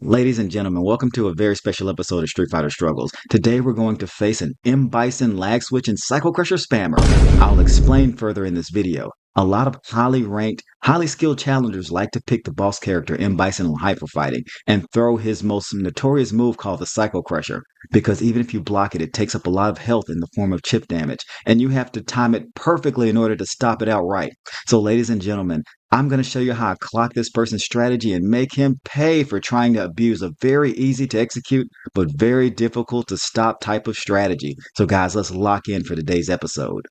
Ladies and gentlemen, welcome to a very special episode of Street Fighter Struggles. Today we're going to face an M. Bison lag switch and Cycle Crusher spammer. I'll explain further in this video. A lot of highly ranked, highly skilled challengers like to pick the boss character M. Bison on hyper fighting and throw his most notorious move called the Cycle Crusher. Because even if you block it, it takes up a lot of health in the form of chip damage, and you have to time it perfectly in order to stop it outright. So ladies and gentlemen, I'm going to show you how I clock this person's strategy and make him pay for trying to abuse a very easy to execute but very difficult to stop type of strategy. So guys, let's lock in for today's episode.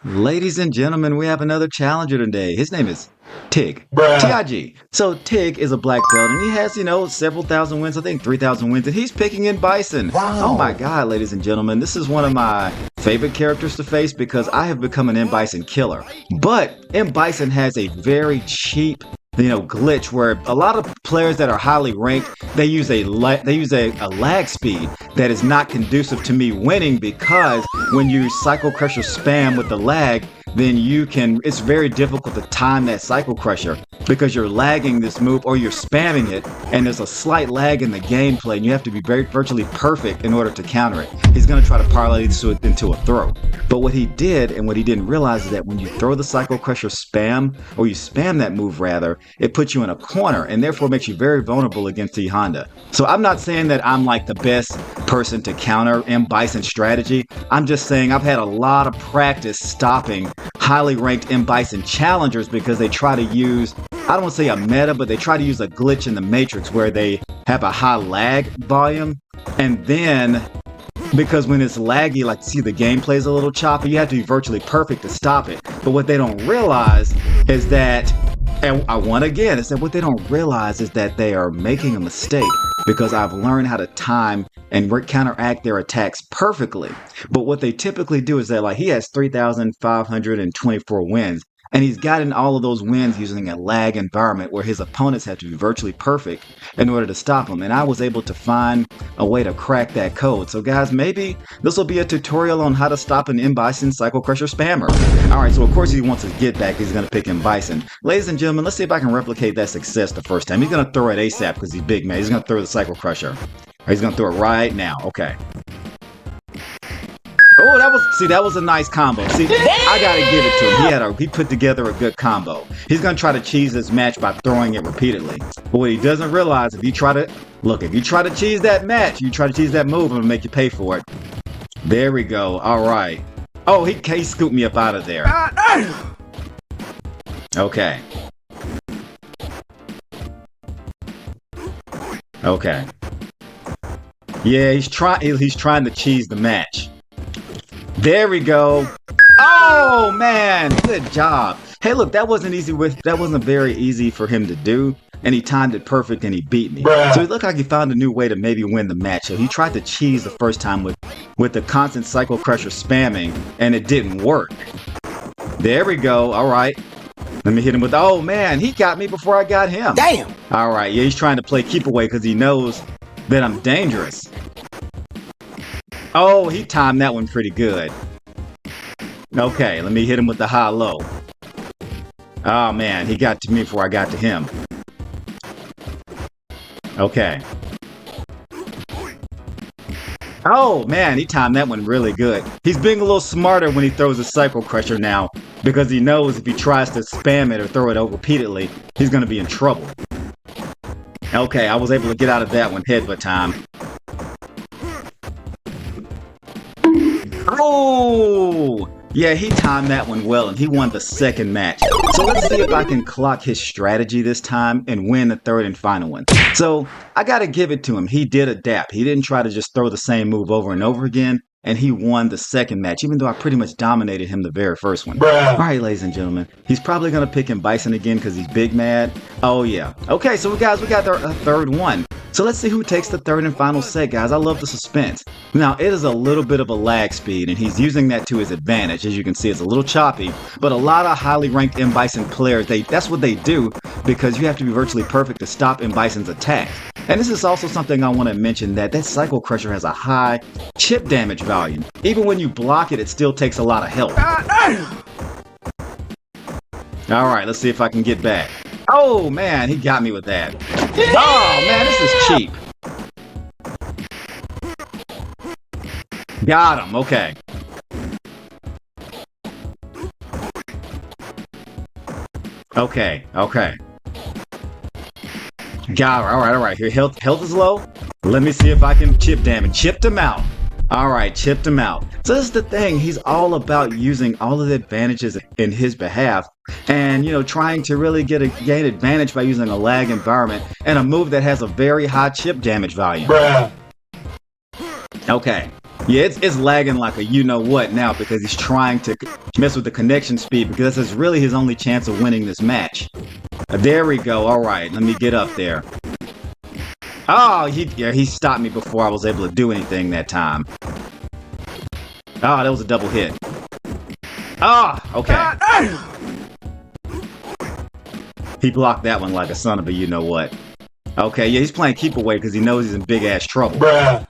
Ladies and gentlemen, we have another challenger today. His name is Tig. Bruh. Tig. So Tig is a black belt and he has, several thousand wins, I think 3,000 wins, and he's picking in Bison. Wow. Oh my god, ladies and gentlemen, this is one of my favorite characters to face because I have become an M. Bison killer. But M. Bison has a very cheap glitch where a lot of players that are highly ranked, they use a lag speed that is not conducive to me winning, because when you Cycle Crusher spam with the lag, then it's very difficult to time that Cycle Crusher because you're lagging this move or you're spamming it, and there's a slight lag in the gameplay and you have to be virtually perfect in order to counter it. He's going to try to parlay this into a throw. But what he did and what he didn't realize is that when you throw the Cycle Crusher spam, or you spam that move rather, it puts you in a corner and therefore makes you very vulnerable against E.HONDA. So I'm not saying that I'm like the best person to counter M. Bison's strategy. I'm just saying I've had a lot of practice stopping highly ranked M. Bison challengers because they try to use, I don't want to say a meta, but they try to use a glitch in the matrix where they have a high lag volume, and then because when it's laggy, like, see, the gameplay is a little choppy, you have to be virtually perfect to stop it. But what they don't realize is that, and I want again, is that what they don't realize is that they are making a mistake, because I've learned how to time and counteract their attacks perfectly. But what they typically do is that, like, he has 3,524 wins, and he's gotten all of those wins using a lag environment where his opponents have to be virtually perfect in order to stop him. And I was able to find a way to crack that code. So guys, maybe this will be a tutorial on how to stop an M. Bison Cycle Crusher spammer. Alright, so of course he wants his get back. He's going to pick M. Bison. Ladies and gentlemen, let's see if I can replicate that success the first time. He's going to throw it ASAP because he's big, man. He's going to throw the Cycle Crusher. He's going to throw it right now. Okay. Oh, that was a nice combo. See, I gotta give it to him. He put together a good combo. He's gonna try to cheese this match by throwing it repeatedly. But what he doesn't realize, if you try to cheese that match, you try to cheese that move, I'm gonna make you pay for it. There we go. All right. Oh, he scooped me up out of there. Okay. Okay. Yeah, he's trying to cheese the match. There we go. Oh man, good job. Hey, look, that wasn't very easy for him to do, and he timed it perfect and he beat me. Bruh. So it looked like he found a new way to maybe win the match. So he tried to cheese the first time with the constant Cycle Crusher spamming, and it didn't work. There we go. All right. Let me hit him with, oh man, he got me before I got him. Damn. All right, yeah, he's trying to play keep away because he knows that I'm dangerous. Oh, he timed that one pretty good. Okay, let me hit him with the high-low. Oh, man, he got to me before I got to him. Okay. Oh, man, he timed that one really good. He's being a little smarter when he throws a Cycle Crusher now, because he knows if he tries to spam it or throw it repeatedly, he's going to be in trouble. Okay, I was able to get out of that one headbutt time. Oh! Yeah, he timed that one well, and he won the second match. So let's see if I can clock his strategy this time and win the third and final one. So I gotta give it to him. He did adapt. He didn't try to just throw the same move over and over again, and he won the second match, even though I pretty much dominated him the very first one. Bruh. All right, ladies and gentlemen, he's probably gonna pick him Bison again because he's big mad. Oh yeah. Okay, so we got our third one. So let's see who takes the third and final set, guys. I love the suspense. Now, it is a little bit of a lag speed, and he's using that to his advantage. As you can see, it's a little choppy, but a lot of highly ranked M. Bison players, that's what they do, because you have to be virtually perfect to stop M. Bison's attacks. And this is also something I want to mention, that Cycle Crusher has a high chip damage volume. Even when you block it, it still takes a lot of health. Alright, let's see if I can get back. Oh, man, he got me with that. Oh, man, this is cheap. Got him. Okay. Okay. Okay. Got it. All right. Here, health is low. Let me see if I can chip damage. Chipped him out. All right, chipped him out. So this is the thing. He's all about using all of the advantages in his behalf, and trying to really gain advantage by using a lag environment and a move that has a very high chip damage value. Bruh. Okay. Yeah, it's lagging like a you-know-what now because he's trying to mess with the connection speed because this is really his only chance of winning this match. There we go. All right, let me get up there. Oh, he stopped me before I was able to do anything that time. Oh, that was a double hit. Ah, okay. He blocked that one like a son of a you-know-what. Okay, yeah, he's playing keep away because he knows he's in big-ass trouble. Bruh.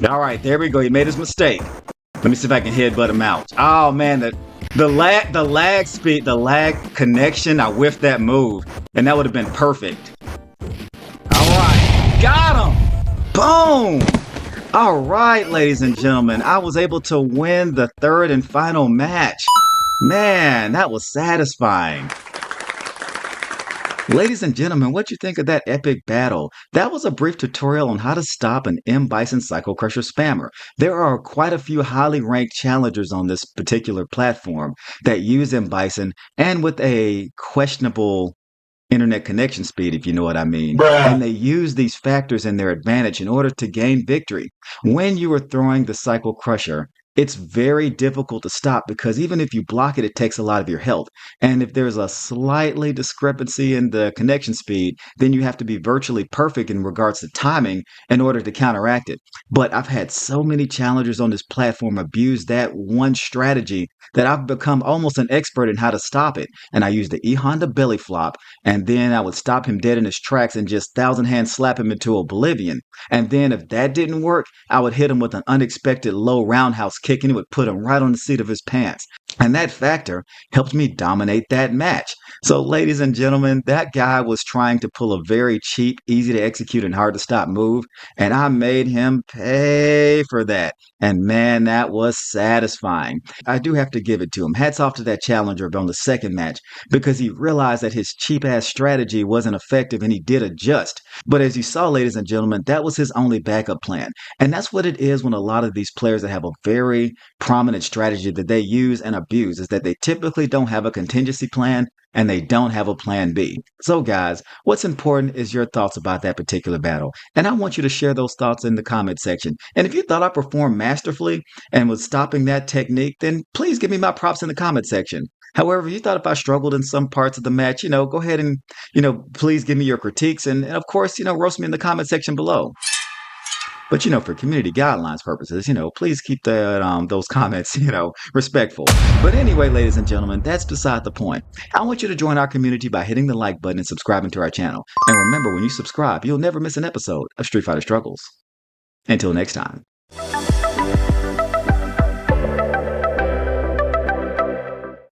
All right, there we go. He made his mistake. Let me see if I can headbutt him out. Oh man, the lag speed, the lag connection. I whiffed that move, and that would have been perfect. All right, got him. Boom. All right, ladies and gentlemen, I was able to win the third and final match. Man, that was satisfying. Ladies and gentlemen, what you think of that epic battle? That was a brief tutorial on how to stop an M. Bison Psycho Crusher spammer. There are quite a few highly ranked challengers on this particular platform that use M. Bison and with a questionable internet connection speed, if you know what I mean. Bruh. And they use these factors in their advantage in order to gain victory. When you are throwing the Psycho Crusher, it's very difficult to stop because even if you block it, it takes a lot of your health. And if there's a slightly discrepancy in the connection speed, then you have to be virtually perfect in regards to timing in order to counteract it. But I've had so many challengers on this platform abuse that one strategy that I've become almost an expert in how to stop it. And I use the E.HONDA belly flop, and then I would stop him dead in his tracks and just thousand hand slap him into oblivion. And then if that didn't work, I would hit him with an unexpected low roundhouse kick and it would put him right on the seat of his pants. And that factor helped me dominate that match. So, ladies and gentlemen, that guy was trying to pull a very cheap, easy to execute, and hard to stop move, and I made him pay for that. And man, that was satisfying. I do have to give it to him. Hats off to that challenger on the second match because he realized that his cheap ass strategy wasn't effective and he did adjust. But as you saw, ladies and gentlemen, that was his only backup plan. And that's what it is when a lot of these players that have a very prominent strategy that they use and abuse is that they typically don't have a contingency plan and they don't have a plan B. So guys, what's important is your thoughts about that particular battle. And I want you to share those thoughts in the comment section. And if you thought I performed masterfully and was stopping that technique, then please give me my props in the comment section. However, if you thought if I struggled in some parts of the match, go ahead and, please give me your critiques and of course, roast me in the comment section below. But for community guidelines purposes, please keep those comments, respectful. But anyway, ladies and gentlemen, that's beside the point. I want you to join our community by hitting the like button and subscribing to our channel. And remember, when you subscribe, you'll never miss an episode of Street Fighter Struggles. Until next time.